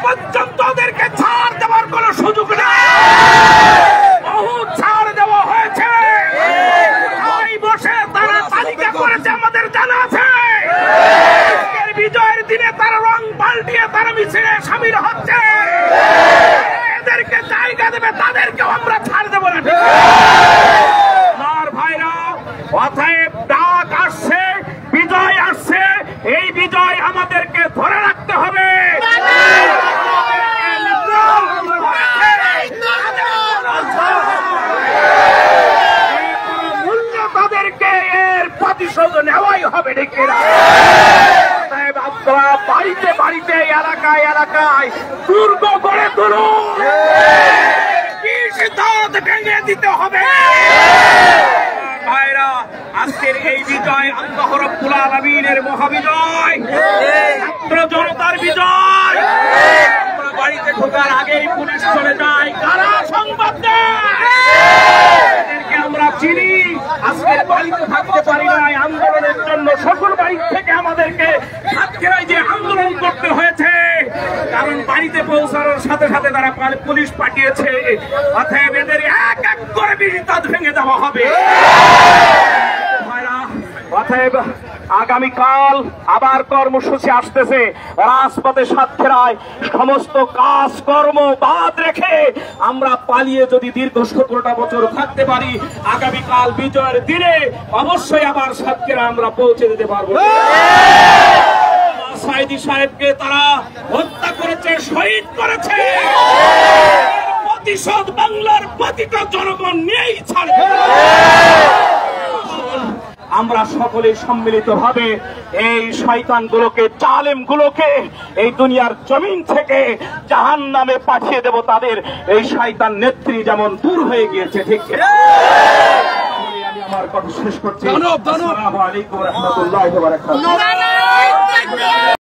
পর্যন্ত ওদেরকে ছাড় দেওয়ার কোন সুযোগ নেই। বহু ছাড় দেওয়া হয়েছে, বসে তারা তালিকা করেছে, আমাদের জানা আছে। বিজয়ের দিনে তারা রং পাল্টিয়ে তারা মিছিলে সামিল হচ্ছে। এদেরকে জায়গা দেবে, তাদেরকেও আমরা ছাড় দেবো না। আমার ভাইরা, অতএব ডাক আসছে, বিজয় আসছে, এই বিজয় আমাদেরকে ধরে রাখতে হবে। তাদেরকে এর প্রতিশোধ নেওয়াই হবে। আপনারা বাড়িতে বাড়িতে, এলাকায় এলাকায় দুর্গ গড়ে তুলুন, ভেঙে দিতে হবে। ভাইরা, আজকের এই বিজয় আল্লাহ রাব্বুল আলামিনের মহাবিজয়, ছাত্র জনতার বিজয়। আমরা বাড়িতে ঢোকার আগেই পুলিশ চলে যায়, কারা সংবাদ দেয় এদেরকে আমরা চিনি। আজকের বাড়িতে থাকতে পারি নাই আন্দোলনের জন্য, সকল বাড়ি থেকে আমাদেরকে সাতক্ষীরায় যে আন্দোলন করতে হয়েছে, কারণ বাড়িতে পৌঁছানোর সাথে সাথে তারা পুলিশ পাঠিয়েছে। অতএব এদের এক এক করে বিড়িটা ভেঙে দেওয়া হবে। অতএব আগামীকাল আবার কর্মসূচি আসতেছে। রাজপথে সাতক্ষীরায় সমস্ত কাজ কর্ম বাদ রেখে আমরা পালিয়ে যদি দীর্ঘ 17টা বছর থাকতে পারি, আগামীকাল বিজয়ের দিনে অবশ্যই আবার সাতক্ষীরা আমরা পৌঁছে দিতে পারবো। সাইদি সাহেবকে তারা হত্যা করেছে, শহীদ করেছে, প্রতিশোধ বাংলার প্রতিটা জনগণ নিয়েই ছাড়বে। আমরা সকলে সম্মিলিত ভাবে এই শয়তানগুলোকে, জালেমগুলোকে এই দুনিয়ার জমিন থেকে জাহান্নামে পাঠিয়ে দেব। তাদের এই শয়তান নেত্রী যেমন দূর হয়ে গিয়েছে। ঠিক আমি আমার কথা শেষ করছি। আসসালামু আলাইকুম ওয়া রাহমাতুল্লাহি ওয়া বারাকাতুহু।